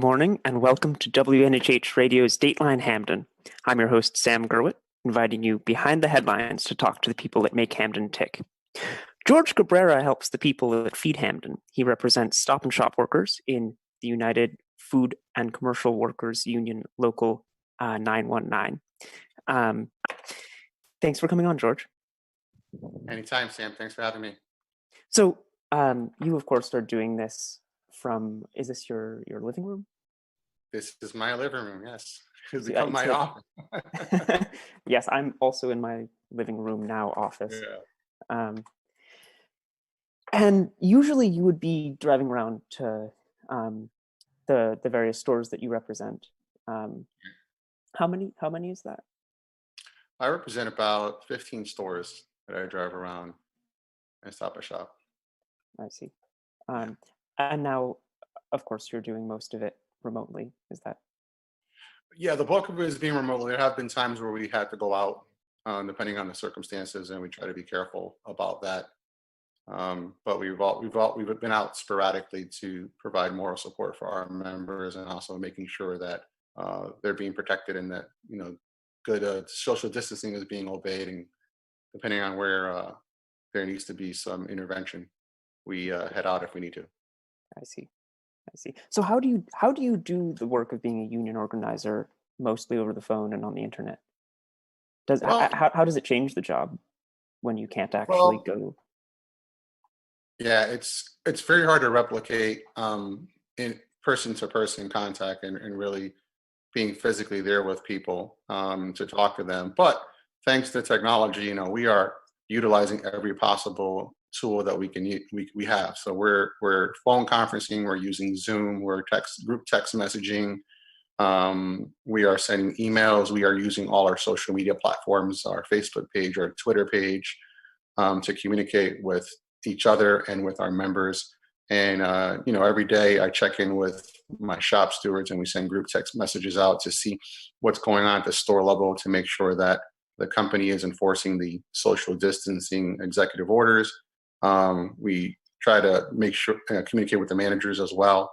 morning, and welcome to WNHH Radio's Dateline Hamden. I'm your host, Sam Gurwitt, inviting you behind the headlines to talk to the people that make Hamden tick. Jorge Cabrera helps the people that feed Hamden. He represents Stop and Shop workers in the United Food and Commercial Workers Union Local 919. Thanks for coming on, Jorge. Anytime, Sam. Thanks for having me. So you, of course, are doing this from, is this your living room? This is my living room, yes. It's become my office. Yes, I'm also in my living room now office. Yeah. And usually you would be driving around to the various stores that you represent. How many is that? I represent about 15 stores that I drive around and Stop and Shop. I see. And now, of course, you're doing most of it remotely. Is that? Yeah, the bulk of it is being remotely. There have been times where we had to go out, depending on the circumstances, and we try to be careful about that. But we've been out sporadically to provide moral support for our members, and also making sure that they're being protected and that good social distancing is being obeyed. And depending on where there needs to be some intervention, we head out if we need to. I see. So how do you do the work of being a union organizer mostly over the phone and on the internet? How does it change the job when you can't actually go? Yeah, it's very hard to replicate in person-to-person contact and really being physically there with people to talk to them. But thanks to technology, we are utilizing every possible tool that we have. So we're phone conferencing, we're using Zoom, we're group text messaging, we are sending emails, we are using all our social media platforms, our Facebook page, our Twitter page, to communicate with each other and with our members. And every day I check in with my shop stewards and we send group text messages out to see what's going on at the store level, to make sure that the company is enforcing the social distancing executive orders. We try to make sure communicate with the managers as well,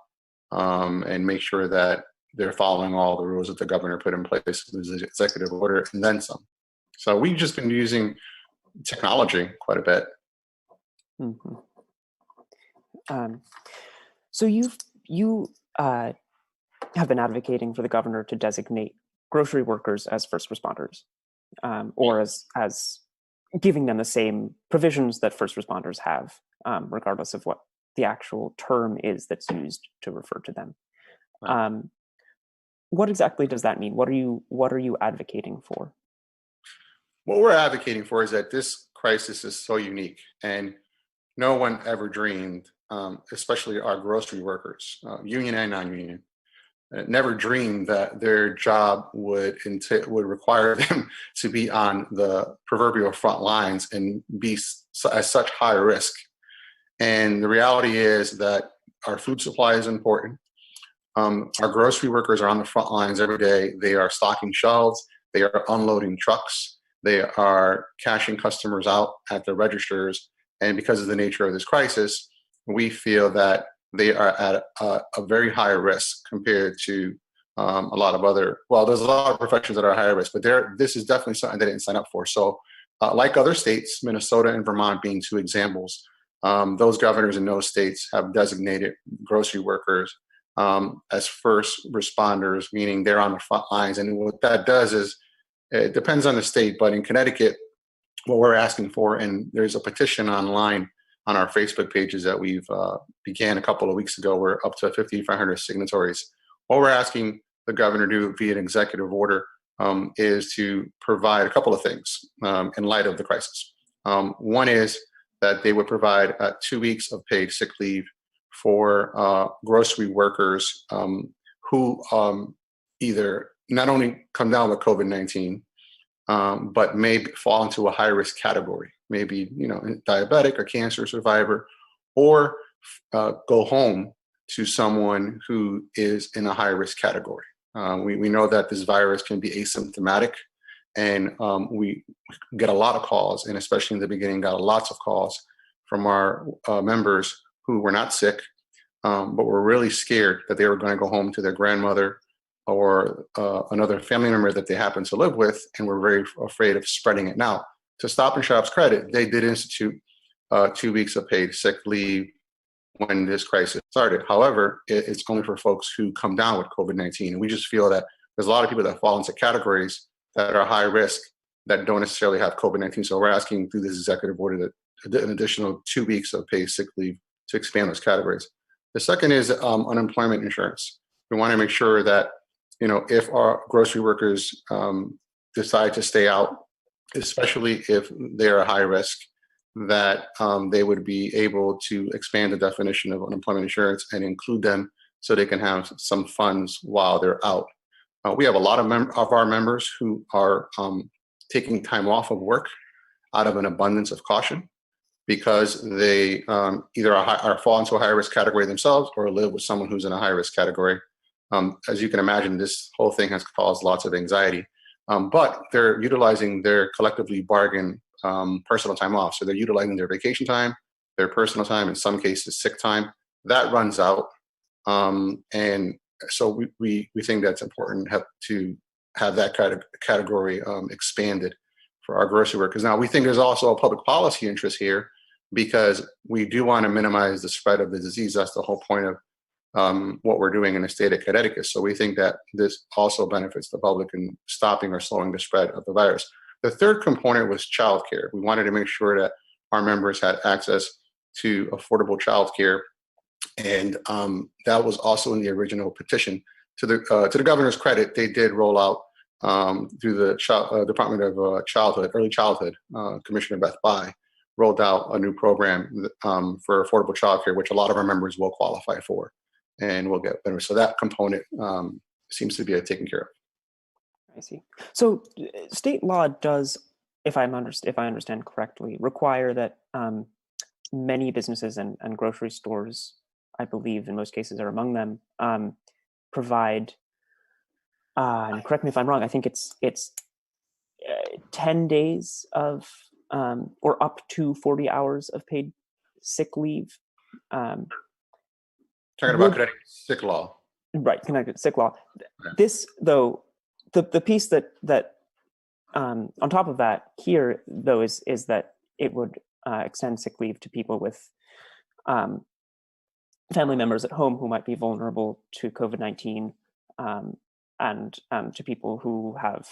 and make sure that they're following all the rules that the governor put in place with the executive order and then some. So we've just been using technology quite a bit. Mm-hmm. So you have been advocating for the governor to designate grocery workers as first responders, or as giving them the same provisions that first responders have, regardless of what the actual term is that's used to refer to them. Right. What exactly does that mean? What are you advocating for? What we're advocating for is that this crisis is so unique, and no one ever dreamed, especially our grocery workers, union and non-union, never dreamed that their job would require them to be on the proverbial front lines and be at such high risk. And the reality is that our food supply is important. Our grocery workers are on the front lines every day. They are stocking shelves. They are unloading trucks. They are cashing customers out at the registers. And because of the nature of this crisis, we feel that they are at a very high risk compared to a lot of other, there's a lot of professions that are higher risk, but this is definitely something they didn't sign up for. So like other states, Minnesota and Vermont being two examples, those governors in those states have designated grocery workers as first responders, meaning they're on the front lines. And what that does is, it depends on the state, but in Connecticut, what we're asking for, and there's a petition online on our Facebook pages that we've began a couple of weeks ago. We're up to 5,500 signatories. What we're asking the governor to do via an executive order is to provide a couple of things in light of the crisis. One is that they would provide 2 weeks of paid sick leave for grocery workers who either not only come down with COVID-19, but may fall into a high-risk category, maybe diabetic or cancer survivor, or go home to someone who is in a high-risk category. We know that this virus can be asymptomatic, and we get a lot of calls, and especially in the beginning, got lots of calls from our members who were not sick, but were really scared that they were going to go home to their grandmother or another family member that they happen to live with, and were very afraid of spreading it. Now, to Stop and Shop's credit, they did institute 2 weeks of paid sick leave when this crisis started. However, it's only for folks who come down with COVID-19. And we just feel that there's a lot of people that fall into categories that are high risk that don't necessarily have COVID-19. So we're asking through this executive order that an additional 2 weeks of paid sick leave to expand those categories. The second is unemployment insurance. We want to make sure that, if our grocery workers decide to stay out, especially if they're a high risk, that they would be able to expand the definition of unemployment insurance and include them so they can have some funds while they're out. We have a lot of our members who are taking time off of work out of an abundance of caution because they either are fall into a high risk category themselves or live with someone who's in a high risk category. As you can imagine, this whole thing has caused lots of anxiety, but they're utilizing their collectively bargained personal time off. So they're utilizing their vacation time, their personal time, in some cases sick time. That runs out. And so we think that's important to have that category expanded for our grocery workers. Now, we think there's also a public policy interest here because we do want to minimize the spread of the disease. That's the whole point of what we're doing in the state of Connecticut. So we think that this also benefits the public in stopping or slowing the spread of the virus. The third component was childcare. We wanted to make sure that our members had access to affordable childcare, and that was also in the original petition. To the governor's credit, they did roll out through the Department of Early Childhood, Commissioner Beth Bai rolled out a new program for affordable childcare, which a lot of our members will qualify for, and will get better. So that component seems to be taken care of. I see. So state law does, if I understand correctly, require that many businesses and grocery stores, I believe in most cases are among them, provide, and correct me if I'm wrong, I think it's 10 days of, or up to 40 hours of paid sick leave. Talking about Connecticut sick law. Right, Connecticut sick law. Yeah. This, though, the piece that on top of that here, though, is that it would extend sick leave to people with family members at home who might be vulnerable to COVID-19, and to people who have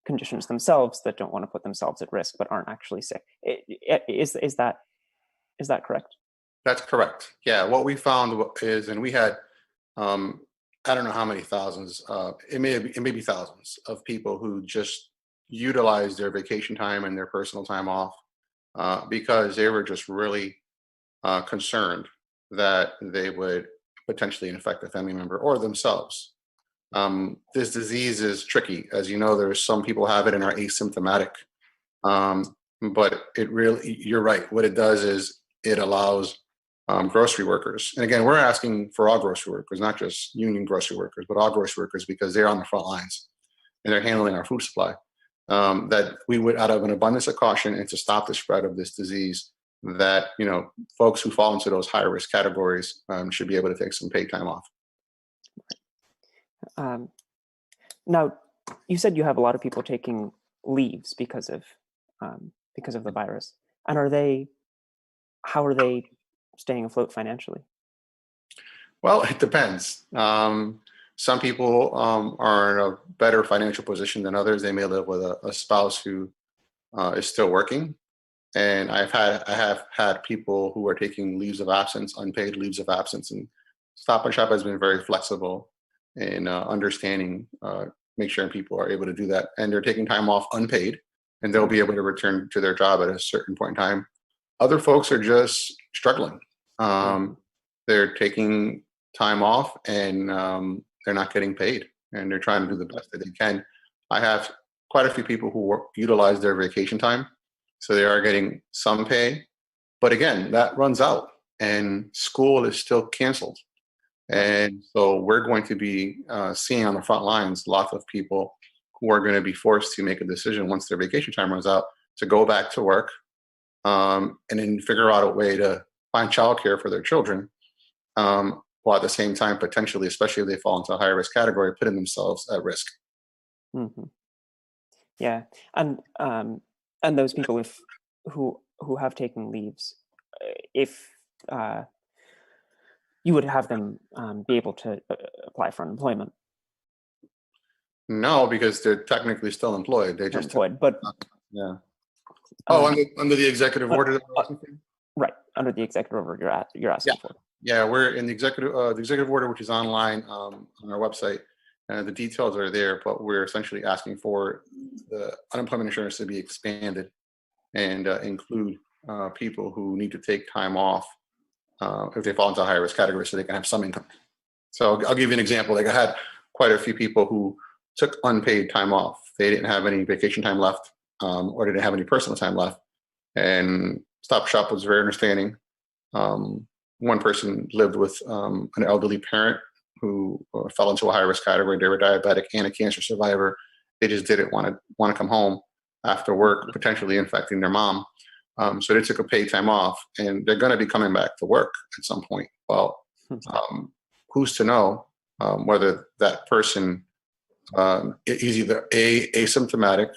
conditions themselves that don't want to put themselves at risk but aren't actually sick. Is that correct? That's correct. Yeah, what we found is, and we had, I don't know how many thousands, it may be thousands of people who just utilized their vacation time and their personal time off because they were just really concerned that they would potentially infect a family member or themselves. This disease is tricky. As you know, there's some people have it and are asymptomatic, but you're right. What it does is it allows grocery workers, and again, we're asking for all grocery workers, not just union grocery workers, but all grocery workers, because they're on the front lines and they're handling our food supply, that we would, out of an abundance of caution and to stop the spread of this disease, that folks who fall into those high risk categories should be able to take some paid time off. Now, you said you have a lot of people taking leaves because of the virus, and how are they staying afloat financially? Well, it depends. Some people are in a better financial position than others. They may live with a spouse who is still working. And I have had people who are taking leaves of absence, unpaid leaves of absence, and Stop and Shop has been very flexible in understanding, make sure people are able to do that. And they're taking time off unpaid, and they'll be able to return to their job at a certain point in time. Other folks are just struggling. They're taking time off and they're not getting paid, and they're trying to do the best that they can. I have quite a few people who utilize their vacation time, so they are getting some pay. But again, that runs out and school is still canceled. And so we're going to be seeing on the front lines lots of people who are going to be forced to make a decision once their vacation time runs out to go back to work, and then figure out a way to find childcare for their children, while at the same time, potentially, especially if they fall into a higher risk category, putting themselves at risk. Mm-hmm. Yeah, and those people who have taken leaves, if you would have them be able to apply for unemployment. No, because they're technically still employed. They just employed, but yeah. Oh, under the executive order. Right, under the executive order you're asking for. Yeah, we're in the executive order, which is online on our website. The details are there, but we're essentially asking for the unemployment insurance to be expanded and include people who need to take time off if they fall into a higher risk category, so they can have some income. So I'll give you an example. Like, I had quite a few people who took unpaid time off. They didn't have any vacation time left, or they didn't have any personal time left. And Stop Shop was very understanding. One person lived with an elderly parent who fell into a high risk category. They were diabetic and a cancer survivor. They just didn't want to come home after work, potentially infecting their mom. So they took a paid time off, and they're going to be coming back to work at some point. Well, who's to know whether that person is either asymptomatic,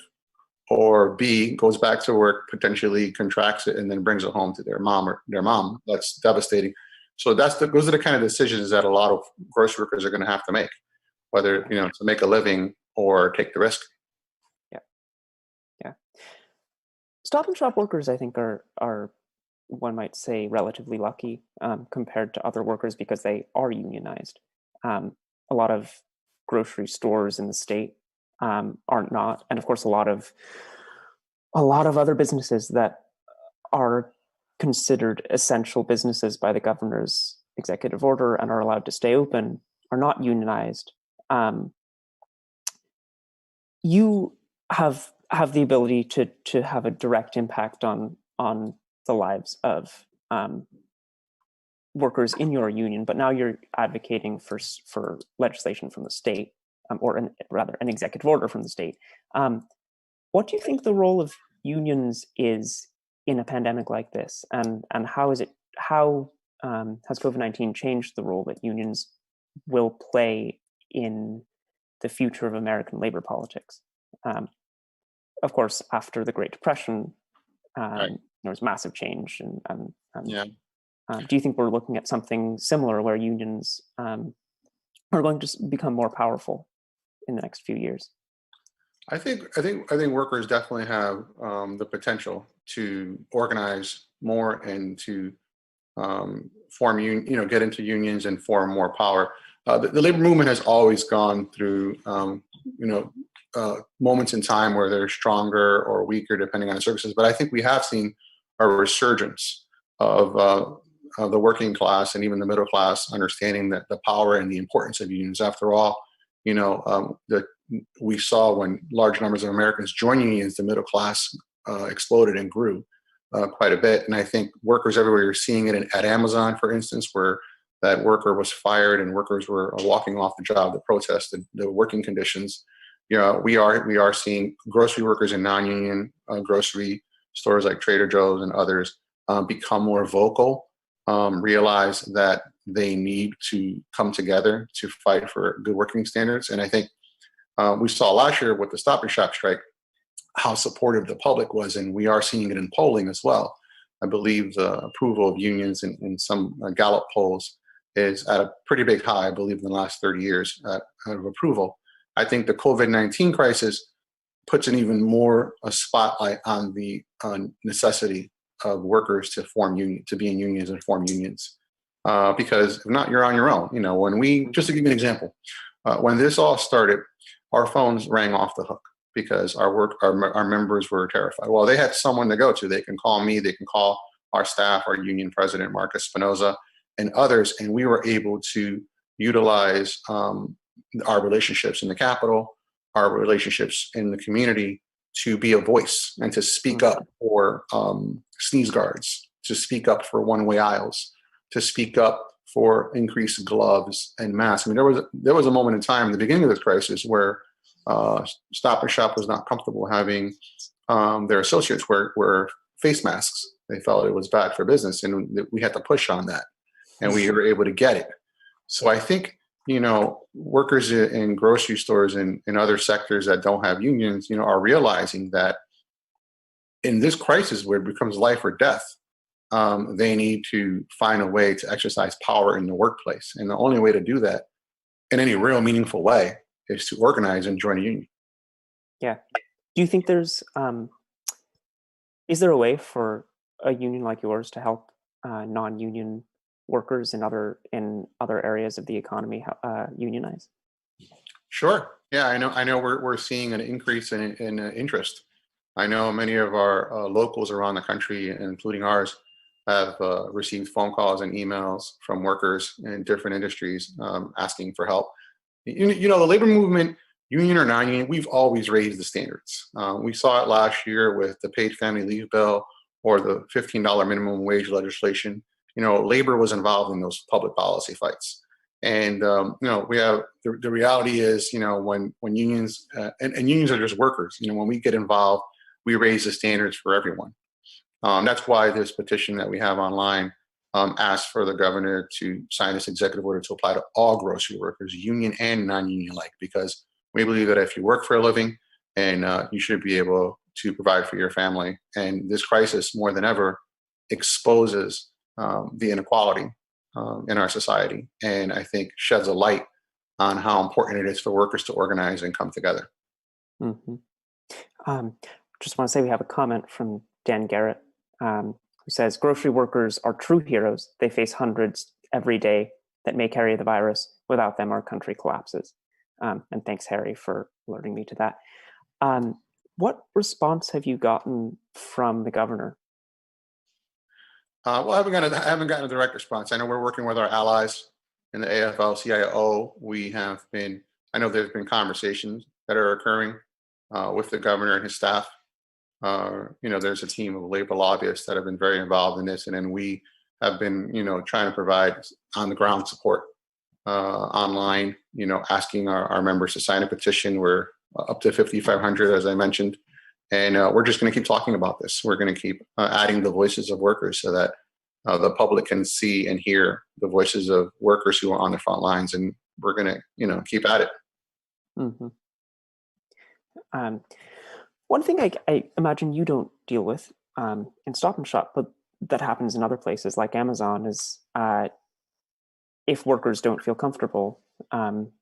or B, goes back to work, potentially contracts it, and then brings it home to their mom. That's devastating. So those are the kind of decisions that a lot of grocery workers are going to have to make, whether to make a living or take the risk. Yeah. Stop and Shop workers, I think, are one might say relatively lucky compared to other workers because they are unionized. A lot of grocery stores in the state aren't not, and of course a lot of other businesses that are considered essential businesses by the governor's executive order and are allowed to stay open are not unionized. You have the ability to have a direct impact on the lives of workers in your union, but now you're advocating for legislation from the state, or an executive order from the state. What do you think the role of unions is in a pandemic like this, and how has COVID-19 changed the role that unions will play in the future of American labor politics? Of course, after the Great Depression, there was massive change, and do you think we're looking at something similar where unions are going to become more powerful in the next few years? I think workers definitely have the potential to organize more and to form get into unions and form more power. The labor movement has always gone through moments in time where they're stronger or weaker depending on the services. But I think we have seen a resurgence of the working class and even the middle class understanding that the power and the importance of unions. After all, we saw when large numbers of Americans joined unions, the middle class exploded and grew quite a bit. And I think workers everywhere, you're seeing it at Amazon, for instance, where that worker was fired and workers were walking off the job to protest the working conditions. We are seeing grocery workers in non-union grocery stores like Trader Joe's and others become more vocal, realize that they need to come together to fight for good working standards. And I think we saw last year with the Stop and Shop strike how supportive the public was, and we are seeing it in polling as well. I believe the approval of unions in some Gallup polls is at a pretty big high, I believe, in the last 30 years of approval. I think the COVID-19 crisis puts an even more a spotlight on the necessity of workers to be in unions and form unions. Because if not, you're on your own. Just to give you an example, when this all started, our phones rang off the hook because our members were terrified. Well, they had someone to go to. They can call me, they can call our staff, our union president, Marcus Spinoza, and others. And we were able to utilize our relationships in the Capitol, our relationships in the community to be a voice and to speak up for sneeze guards, to speak up for one-way aisles, to speak up for increased gloves and masks. I mean, there was a moment in time in the beginning of this crisis where Stop and Shop was not comfortable having their associates wear face masks. They felt it was bad for business, and we had to push on that, and we were able to get it. So I think, workers in grocery stores and in other sectors that don't have unions, are realizing that in this crisis where it becomes life or death, they need to find a way to exercise power in the workplace. And the only way to do that in any real meaningful way is to organize and join a union. Yeah. Do you think is there a way for a union like yours to help non-union workers in other areas of the economy unionize? Sure. Yeah, I know we're seeing an increase in interest. I know many of our locals around the country, including ours, have received phone calls and emails from workers in different industries asking for help. The labor movement, union or non-union, we've always raised the standards. We saw it last year with the paid family leave bill or the $15 minimum wage legislation. Labor was involved in those public policy fights. And, we have the reality is, when unions and unions are just workers, when we get involved, we raise the standards for everyone. That's why this petition that we have online asks for the governor to sign this executive order to apply to all grocery workers, union and non-union alike, because we believe that if you work for a living, and you should be able to provide for your family. And this crisis, more than ever, exposes the inequality in our society, and I think sheds a light on how important it is for workers to organize and come together. Mm-hmm. Just want to say we have a comment from Dan Garrett, who says, grocery workers are true heroes. They face hundreds every day that may carry the virus. Without them, our country collapses. And thanks, Harry, for alerting me to that. What response have you gotten from the governor? Well, I haven't gotten a direct response. I know we're working with our allies in the AFL-CIO. I know there's been conversations that are occurring with the governor and his staff. There's a team of labor lobbyists that have been very involved in this, and then we have been, trying to provide on the ground support online. Asking our members to sign a petition. We're up to 5,500, as I mentioned, and we're just going to keep talking about this. We're going to keep adding the voices of workers so that the public can see and hear the voices of workers who are on the front lines, and we're going to, keep at it. Mm-hmm. One thing I imagine you don't deal with in Stop and Shop, but that happens in other places like Amazon, is if workers don't feel comfortable and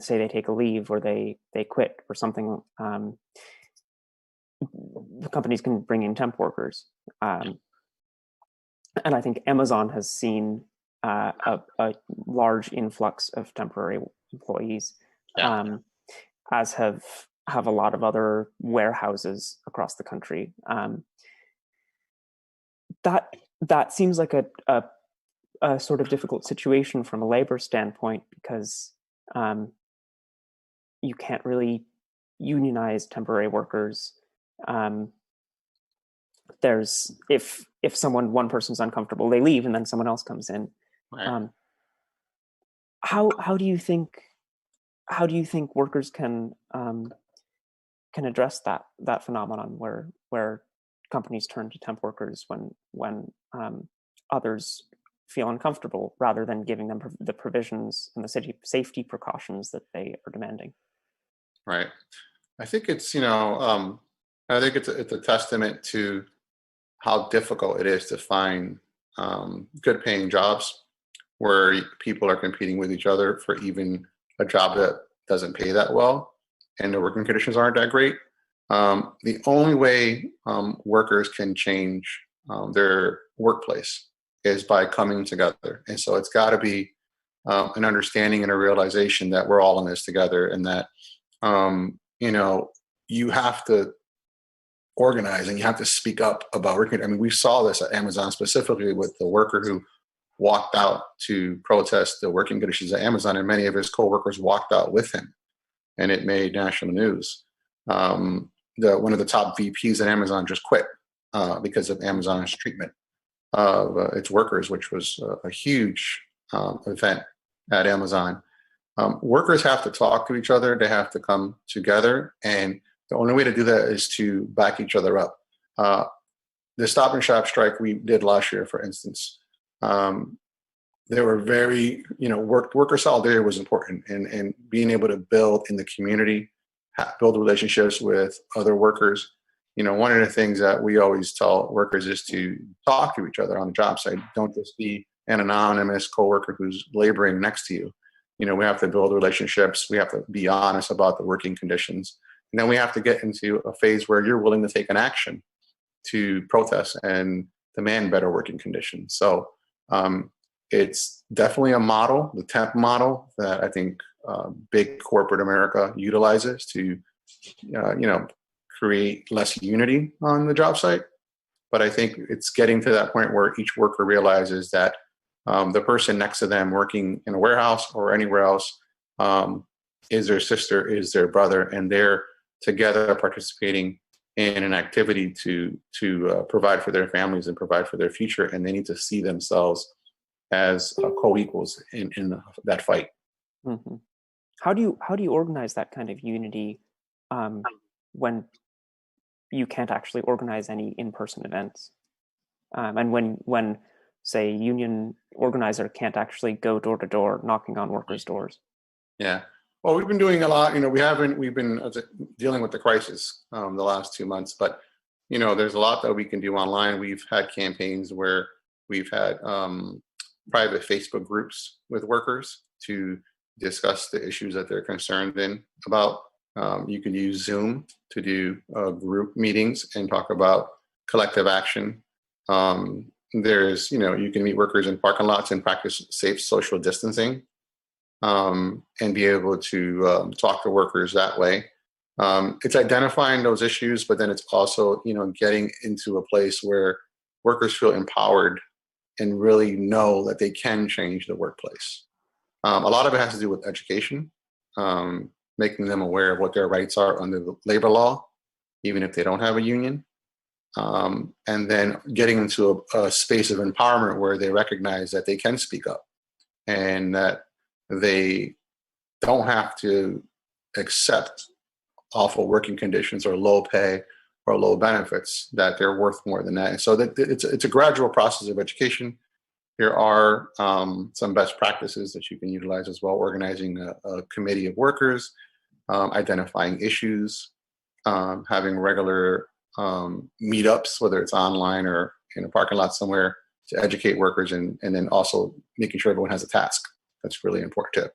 say they take a leave or they quit or something, the companies can bring in temp workers. And I think Amazon has seen a large influx of temporary employees, as have a lot of other warehouses across the country. That seems like a sort of difficult situation from a labor standpoint, because you can't really unionize temporary workers. There's if one person's uncomfortable, they leave and then someone else comes in. Right. How do you think workers can address that phenomenon where companies turn to temp workers when others feel uncomfortable, rather than giving them the provisions and the safety precautions that they are demanding? Right. I think it's it's a testament to how difficult it is to find good paying jobs where people are competing with each other for even a job that doesn't pay that well and the working conditions aren't that great. The only way workers can change their workplace is by coming together. And so it's got to be an understanding and a realization that we're all in this together, and that, you have to organize and you have to speak up about working. I mean, we saw this at Amazon specifically with the worker who walked out to protest the working conditions at Amazon, and many of his coworkers walked out with him, and it made national news. One of the top VPs at Amazon just quit because of Amazon's treatment of its workers, which was a huge event at Amazon. Workers have to talk to each other. They have to come together, and the only way to do that is to back each other up. The Stop and Shop strike we did last year, for instance, they were very, worker solidarity was important, and being able to build in the community, build relationships with other workers. One of the things that we always tell workers is to talk to each other on the job site. Don't just be an anonymous coworker who's laboring next to you. We have to build relationships. We have to be honest about the working conditions. And then we have to get into a phase where you're willing to take an action to protest and demand better working conditions. So it's definitely a model, the temp model, that I think big corporate America utilizes to, create less unity on the job site. But I think it's getting to that point where each worker realizes that the person next to them working in a warehouse or anywhere else is their sister, is their brother, and they're together participating in an activity to provide for their families and provide for their future, and they need to see themselves as co-equals in that fight. Mm-hmm. How do you organize that kind of unity when you can't actually organize any in-person events, and when say a union organizer can't actually go door to door knocking on workers' doors? Yeah. Well, we've been doing a lot. We've been dealing with the crisis the last 2 months, but there's a lot that we can do online. We've had campaigns where we've had private Facebook groups with workers to discuss the issues that they're concerned about. You can use Zoom to do group meetings and talk about collective action. There's, you can meet workers in parking lots and practice safe social distancing. And be able to talk to workers that way. It's identifying those issues, but then it's also, getting into a place where workers feel empowered and really know that they can change the workplace. A lot of it has to do with education, making them aware of what their rights are under the labor law, even if they don't have a union. And then getting into a space of empowerment where they recognize that they can speak up and that they don't have to accept awful working conditions or low pay or low benefits, that they're worth more than that. And so that it's a gradual process of education. There are some best practices that you can utilize as well, organizing a committee of workers, identifying issues, having regular meetups, whether it's online or in a parking lot somewhere, to educate workers, and then also making sure everyone has a task. That's really important too.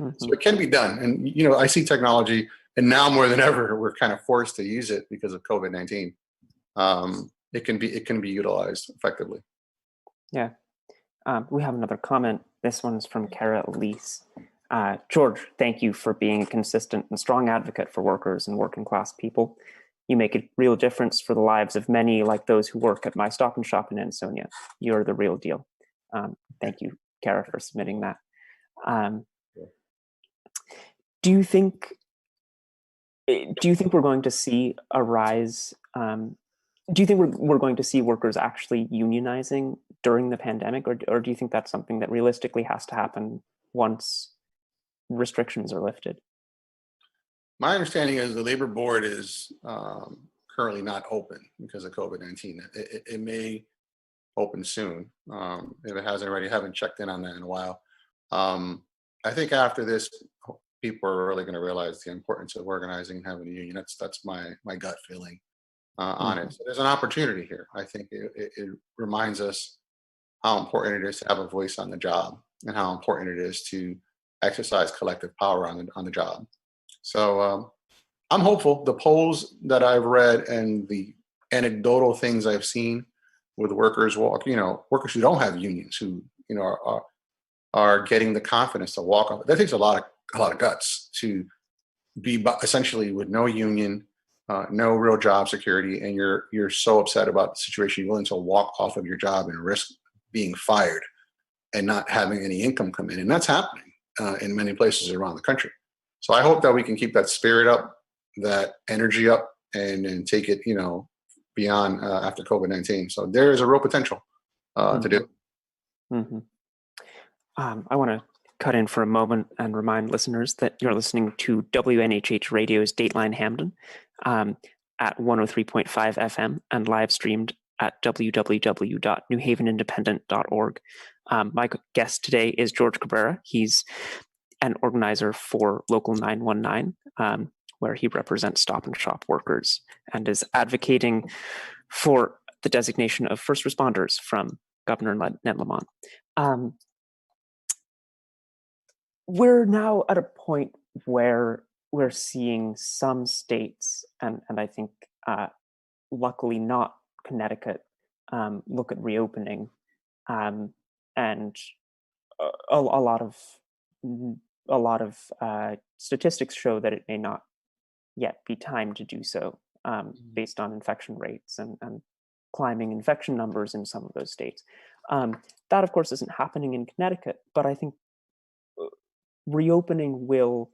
Mm-hmm. So it can be done. And, I see technology, and now more than ever, we're kind of forced to use it because of COVID-19. It can be utilized effectively. Yeah. We have another comment. This one's from Kara Elise. George, thank you for being a consistent and strong advocate for workers and working class people. You make a real difference for the lives of many, like those who work at my Stop and Shop in Ansonia. You're the real deal. Thank you, Kara, for submitting that. Do you think we're going to see a rise? Do you think we're going to see workers actually unionizing during the pandemic, or do you think that's something that realistically has to happen once restrictions are lifted? My understanding is the labor board is currently not open because of COVID-19. It may open soon. If it hasn't already, haven't checked in on that in a while. I think after this, people are really going to realize the importance of organizing and having a union. That's my gut feeling on it. So there's an opportunity here. I think it reminds us how important it is to have a voice on the job, and how important it is to exercise collective power on the job. So I'm hopeful. The polls that I've read and the anecdotal things I've seen with workers workers who don't have unions, who are getting the confidence to walk off. That takes a lot of guts to be essentially with no union, no real job security, and you're so upset about the situation, you're willing to walk off of your job and risk being fired and not having any income come in. And that's happening in many places around the country. So I hope that we can keep that spirit up, that energy up, and take it, beyond after COVID-19. So there is a real potential to do. Mm-hmm. I want to cut in for a moment and remind listeners that you're listening to WNHH Radio's Dateline Hamden at 103.5 FM and live streamed at www.newhavenindependent.org. My guest today is Jorge Cabrera. He's an organizer for Local 919, where he represents Stop and Shop workers and is advocating for the designation of first responders from Governor Ned Lamont. We're now at a point where we're seeing some states, and I think luckily not Connecticut, look at reopening, and a lot of statistics show that it may not yet be time to do so, based on infection rates and climbing infection numbers in some of those states. That, of course, isn't happening in Connecticut, but I think reopening will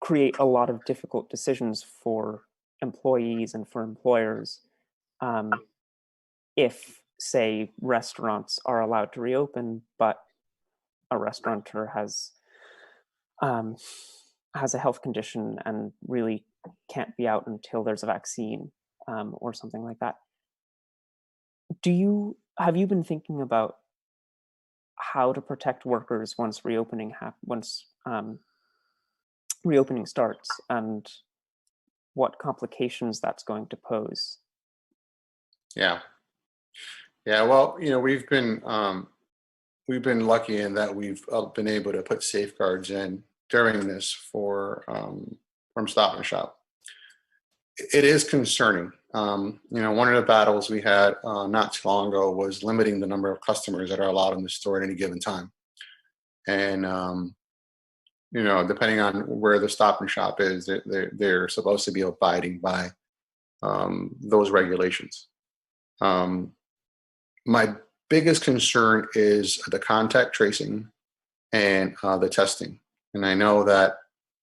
create a lot of difficult decisions for employees and for employers if, say, restaurants are allowed to reopen, but a restaurateur has a health condition and really can't be out until there's a vaccine, or something like that. Have you been thinking about how to protect workers once reopening starts, and what complications that's going to pose? Yeah. Well, we've been lucky in that we've been able to put safeguards in during this from Stop and Shop. It is concerning. One of the battles we had not too long ago was limiting the number of customers that are allowed in the store at any given time. And, depending on where the Stop and Shop is, they're supposed to be abiding by those regulations. My biggest concern is the contact tracing and the testing. And I know that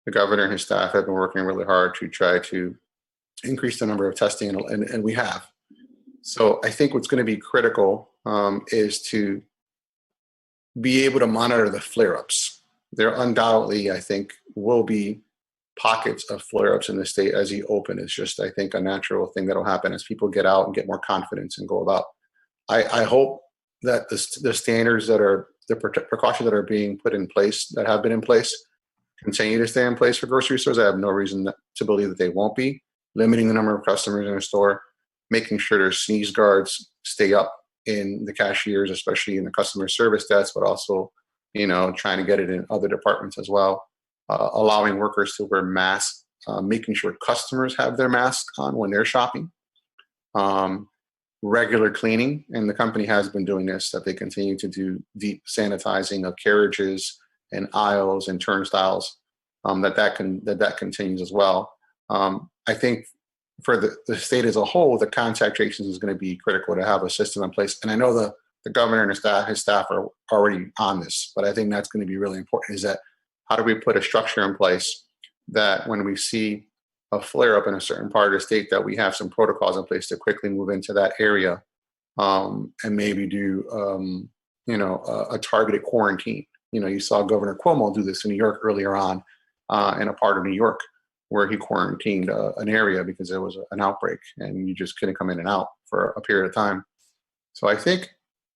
the governor and his staff have been working really hard to try to increase the number of testing, and we have. So I think what's going to be critical is to be able to monitor the flare-ups. There undoubtedly, I think, will be pockets of flare-ups in the state as you open. It's just, I think, a natural thing that'll happen as people get out and get more confidence and go about. I hope that the standards that are, the precautions that are being put in place, that have been in place, continue to stay in place for grocery stores. I have no reason to believe that they won't be. Limiting the number of customers in a store, making sure their sneeze guards stay up in the cashiers, especially in the customer service desk, but also, trying to get it in other departments as well. Allowing workers to wear masks, making sure customers have their masks on when they're shopping. Regular cleaning, and the company has been doing this, that they continue to do deep sanitizing of carriages and aisles and turnstiles, that continues as well. I think for the state as a whole, the contact tracing is going to be critical to have a system in place. And I know the governor and his staff are already on this, but I think that's going to be really important, is that how do we put a structure in place that when we see a flare up in a certain part of the state, that we have some protocols in place to quickly move into that area, and maybe do, a targeted quarantine. You saw Governor Cuomo do this in New York earlier on, in a part of New York, where he quarantined an area because there was an outbreak and you just couldn't come in and out for a period of time. So I think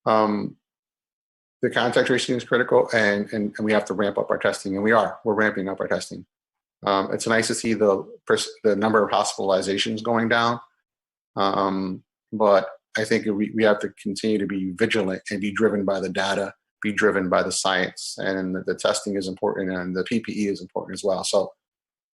the contact tracing is critical, and we have to ramp up our testing, and we're ramping up our testing. It's nice to see the number of hospitalizations going down, but I think we have to continue to be vigilant and be driven by the data, be driven by the science, and the testing is important, and the PPE is important as well. So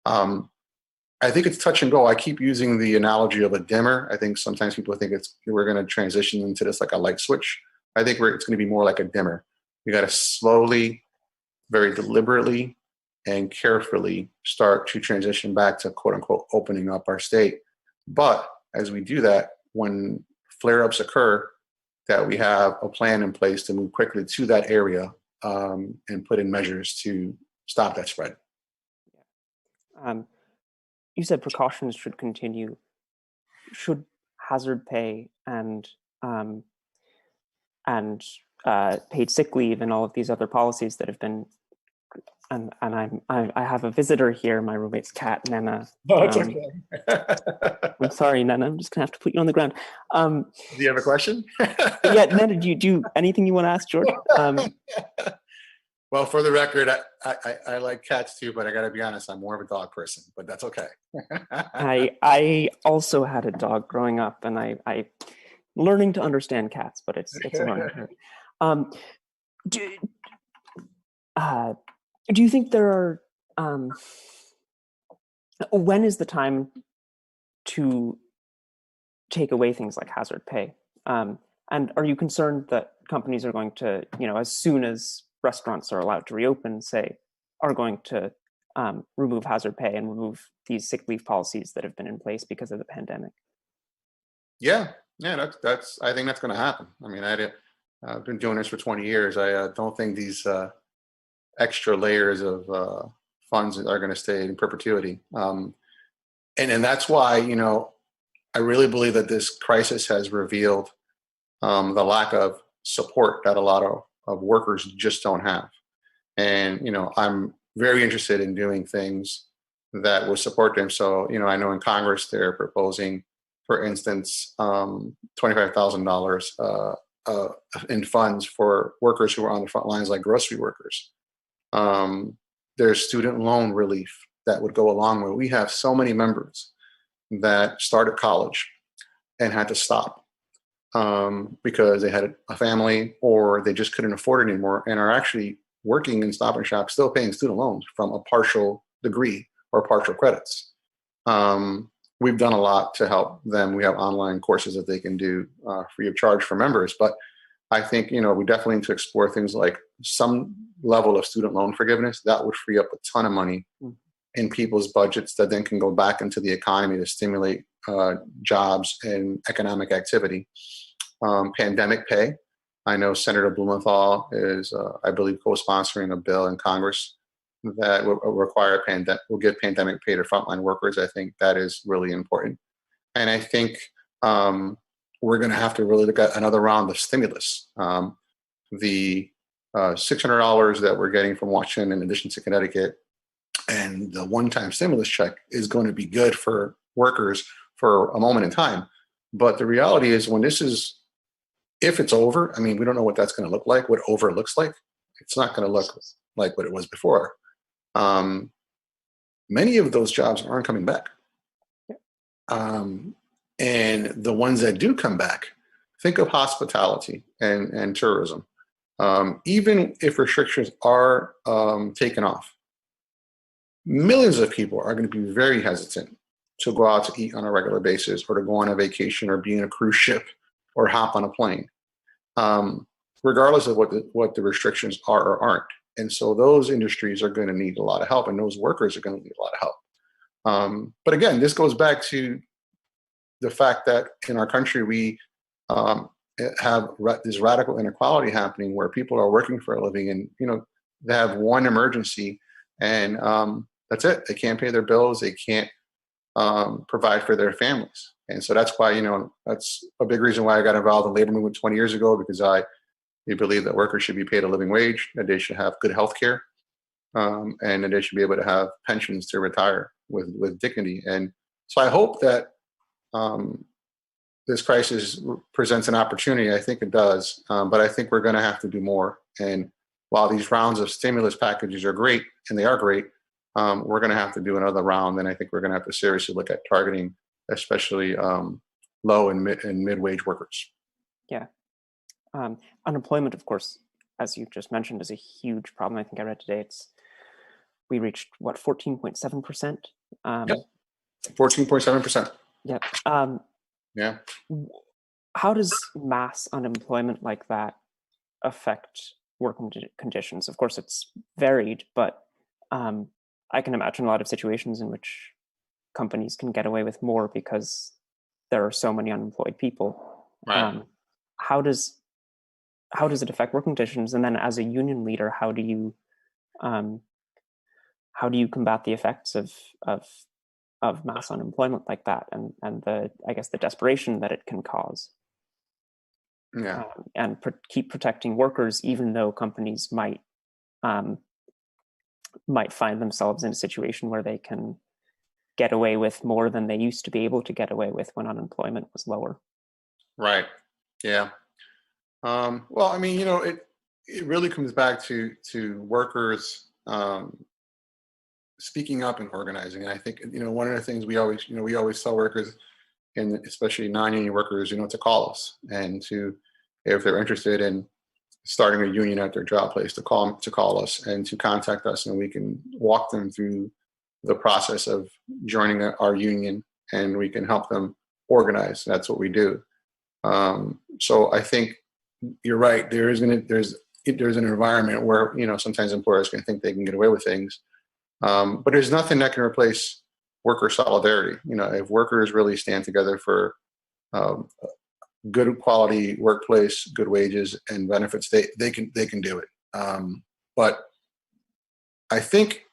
I think it's touch and go. I keep using the analogy of a dimmer. I think sometimes people think we're going to transition into this like a light switch. I think it's going to be more like a dimmer. We got to slowly, very deliberately, and carefully start to transition back to quote unquote opening up our state. But as we do that, when flare-ups occur, that we have a plan in place to move quickly to that area, and put in measures to stop that spread. You said precautions should continue. Should hazard pay and paid sick leave and all of these other policies that have been I have a visitor here. My roommate's cat, Nana. No, it's okay. I'm sorry, Nana. I'm just gonna have to put you on the ground. Do you have a question? Yeah, Nana, do you do anything you want to ask George? Well, for the record, I like cats too, but I got to be honest, I'm more of a dog person. But that's okay. I also had a dog growing up, and I learning to understand cats, but it's a learning curve. Do you think there are when is the time to take away things like hazard pay? And are you concerned that companies are going to, as soon as restaurants are allowed to reopen, say, are going to remove hazard pay and remove these sick leave policies that have been in place because of the pandemic? Yeah, that's. I think that's going to happen. I mean, I've been doing this for 20 years. I don't think these extra layers of funds are going to stay in perpetuity. And that's why, I really believe that this crisis has revealed the lack of support that a lot of workers just don't have. And, I'm very interested in doing things that will support them. So, I know in Congress, they're proposing, for instance, $25,000 in funds for workers who are on the front lines, like grocery workers. There's student loan relief that would go along with. We have so many members that started college and had to stop because they had a family or they just couldn't afford it anymore, and are actually working in Stop and Shop, still paying student loans from a partial degree or partial credits. We've done a lot to help them. We have online courses that they can do free of charge for members. But I think, we definitely need to explore things like some level of student loan forgiveness. That would free up a ton of money in people's budgets that then can go back into the economy to stimulate jobs and economic activity. Pandemic pay. I know Senator Blumenthal is, I believe, co-sponsoring a bill in Congress that will give pandemic pay to frontline workers. I think that is really important. And I think we're going to have to really look at another round of stimulus. The $600 that we're getting from Washington, in addition to Connecticut, and the one-time stimulus check is going to be good for workers for a moment in time. But the reality is, if it's over, I mean, we don't know what that's going to look like, what over looks like. It's not going to look like what it was before. Many of those jobs aren't coming back. And the ones that do come back, think of hospitality and tourism. Even if restrictions are taken off, millions of people are going to be very hesitant to go out to eat on a regular basis, or to go on a vacation, or be in a cruise ship, or hop on a plane, regardless of what the restrictions are or aren't. And so those industries are going to need a lot of help, and those workers are going to need a lot of help. But again, this goes back to the fact that in our country, we have this radical inequality happening, where people are working for a living, and they have one emergency, and that's it. They can't pay their bills. They can't provide for their families. And so that's why, that's a big reason why I got involved in labor movement 20 years ago, because we believe that workers should be paid a living wage, that they should have good health care, and that they should be able to have pensions to retire with dignity. And so I hope that this crisis presents an opportunity. I think it does, but I think we're going to have to do more. And while these rounds of stimulus packages are great, and they are great, we're going to have to do another round. And I think we're going to have to seriously look at targeting, especially low and mid-wage workers. Yeah. Unemployment, of course, as you just mentioned, is a huge problem. I think I read today we reached 14.7%. 14.7%. Yeah. Yeah. How does mass unemployment like that affect working conditions? Of course, it's varied, but I can imagine a lot of situations in which companies can get away with more because there are so many unemployed people. Right. How does it affect working conditions? And then, as a union leader, how do you combat the effects of mass unemployment like that, and the desperation that it can cause? Yeah. And keep protecting workers, even though companies might might find themselves in a situation where they can get away with more than they used to be able to get away with when unemployment was lower. Right. Yeah. Well, I mean, it really comes back to workers speaking up and organizing. And I think, one of the things we always tell workers, and especially non-union workers, to call us and to, if they're interested in starting a union at their job place, to call us and to contact us, and we can walk them through the process of joining our union, and we can help them organize. That's what we do. So I think you're right. There's an environment where sometimes employers can think they can get away with things, but there's nothing that can replace worker solidarity. If workers really stand together for good quality workplace, good wages and benefits, they can do it. But I think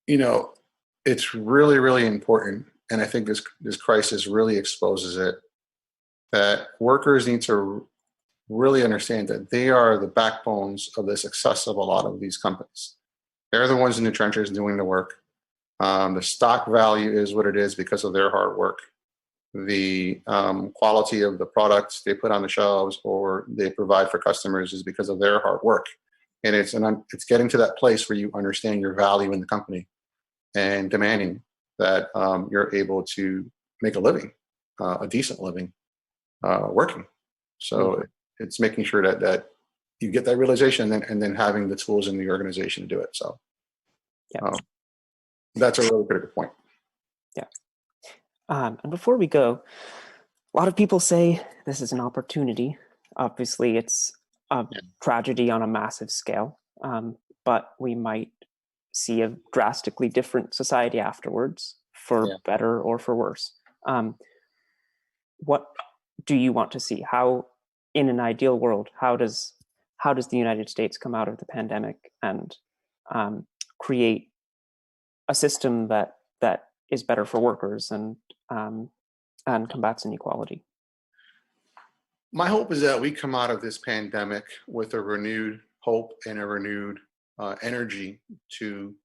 it's really, really important, and I think this crisis really exposes it, that workers need to really understand that they are the backbones of the success of a lot of these companies. They're the ones in the trenches doing the work. The stock value is what it is because of their hard work. The quality of the products they put on the shelves or they provide for customers is because of their hard work. And it's getting to that place where you understand your value in the company and demanding that you're able to make a living, a decent living, working. So it's making sure that you get that realization and then having the tools in the organization to do it. So that's a really critical point. Yeah. And before we go, a lot of people say this is an opportunity. Obviously, it's a tragedy on a massive scale, but we might see a drastically different society afterwards, for better or for worse. What do you want to see? How, in an ideal world, how does the United States come out of the pandemic and create a system that is better for workers and combats inequality? My hope is that we come out of this pandemic with a renewed hope and a renewed energy to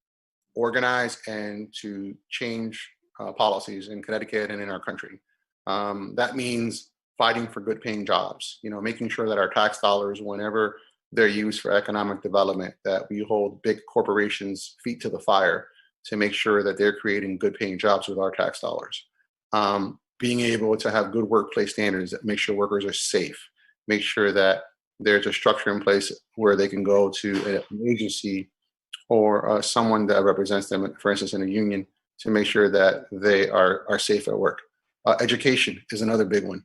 organize and to change policies in Connecticut and in our country. That means fighting for good paying jobs, making sure that our tax dollars, whenever they're used for economic development, that we hold big corporations' feet to the fire to make sure that they're creating good paying jobs with our tax dollars. Being able to have good workplace standards that make sure workers are safe, make sure that there's a structure in place where they can go to an agency or someone that represents them, for instance, in a union, to make sure that they are safe at work. Education is another big one.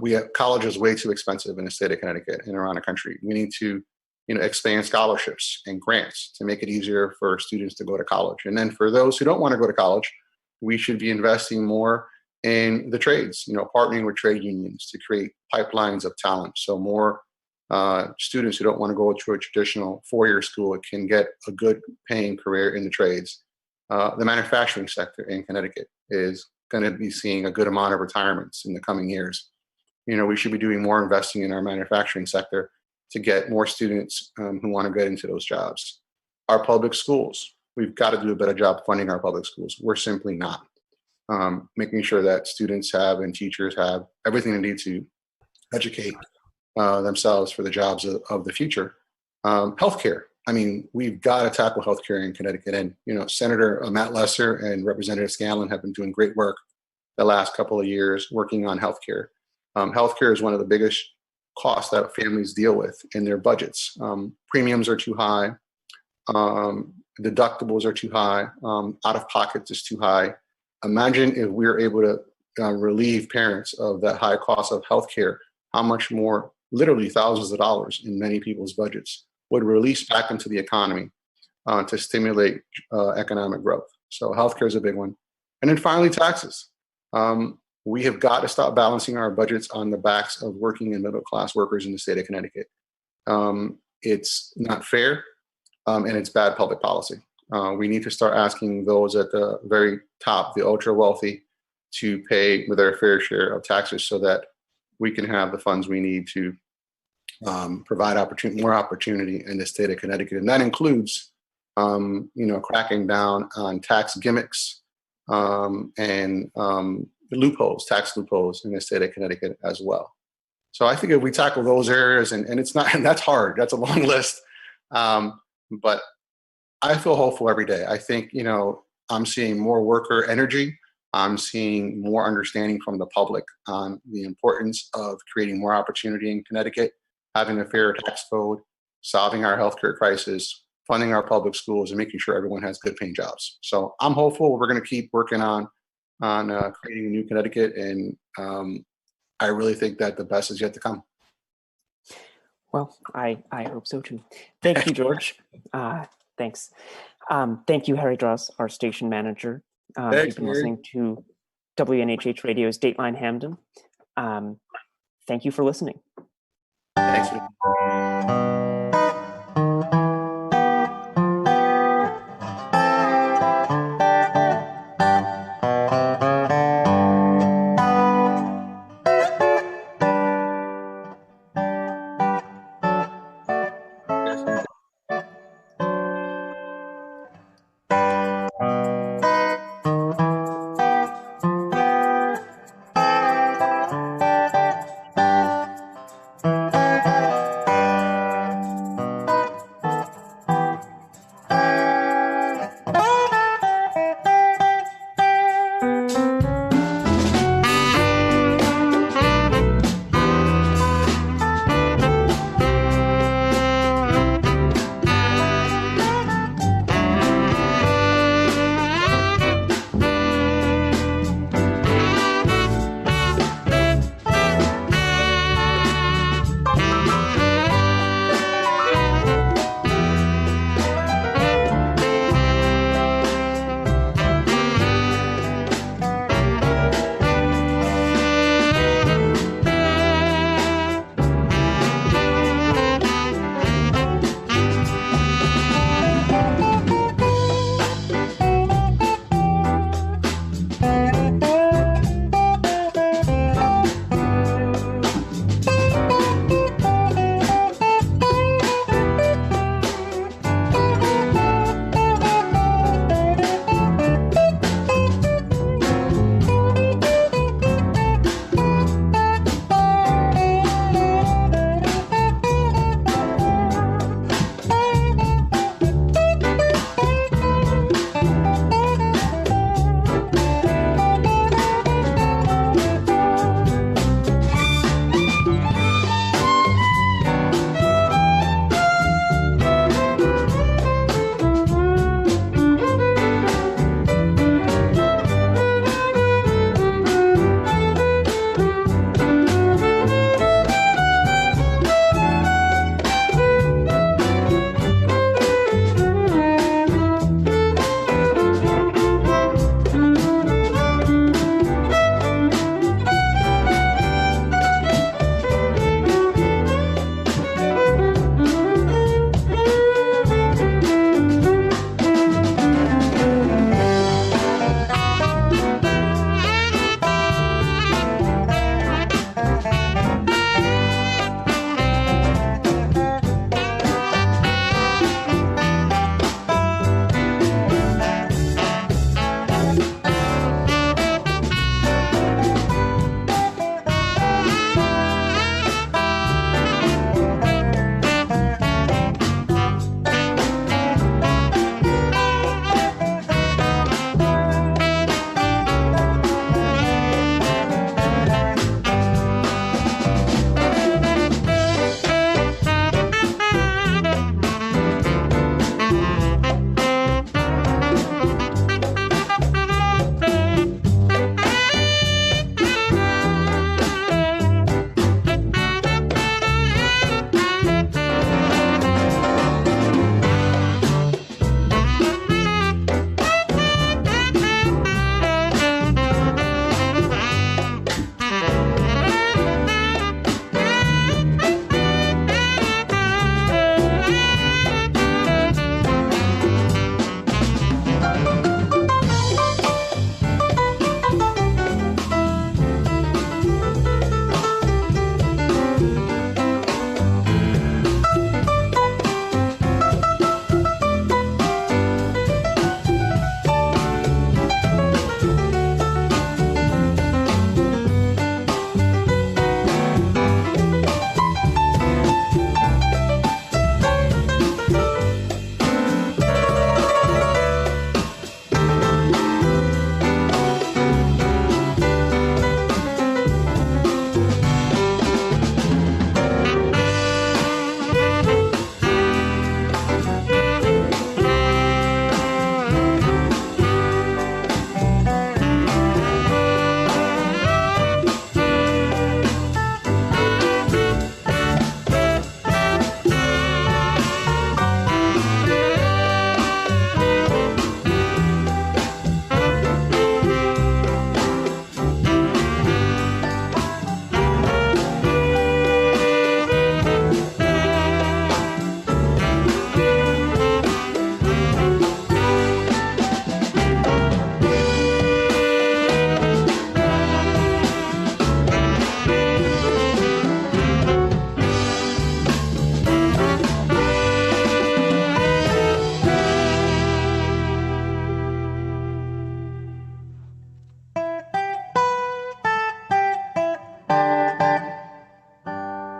We have college is way too expensive in the state of Connecticut and around the country. We need to expand scholarships and grants to make it easier for students to go to college. And then for those who don't want to go to college, we should be investing more in the trades, partnering with trade unions to create pipelines of talent. So more students who don't want to go to a traditional four-year school can get a good paying career in the trades. The manufacturing sector in Connecticut is going to be seeing a good amount of retirements in the coming years. We should be doing more investing in our manufacturing sector to get more students who want to get into those jobs. Our public schools, we've got to do a better job funding our public schools. We're simply not. Making sure that students have and teachers have everything they need to educate themselves for the jobs of the future. Healthcare. I mean, we've got to tackle healthcare in Connecticut. And, Senator Matt Lesser and Representative Scanlon have been doing great work the last couple of years working on healthcare. Healthcare is one of the biggest costs that families deal with in their budgets. Premiums are too high. Deductibles are too high. Out of pocket is too high. Imagine if we were able to relieve parents of that high cost of healthcare, how much more, literally thousands of dollars in many people's budgets would release back into the economy to stimulate economic growth. So healthcare is a big one. And then finally, taxes. We have got to stop balancing our budgets on the backs of working and middle class workers in the state of Connecticut. It's not fair, and it's bad public policy. We need to start asking those at the very top, the ultra wealthy, to pay with their fair share of taxes so that we can have the funds we need to provide more opportunity in the state of Connecticut. And that includes cracking down on tax gimmicks and loopholes, tax loopholes in the state of Connecticut as well. So I think if we tackle those areas, and it's not, and that's hard, that's a long list, but I feel hopeful every day. I think, I'm seeing more worker energy. I'm seeing more understanding from the public on the importance of creating more opportunity in Connecticut, having a fair tax code, solving our healthcare crisis, funding our public schools, and making sure everyone has good paying jobs. So I'm hopeful. We're going to keep working on creating a new Connecticut, and I really think that the best is yet to come. Well, I hope so too. Thank you, George. Thanks. Thank you, Harry Dross, our station manager. You've been listening to WNHH Radio's Dateline Hamden. Thank you for listening.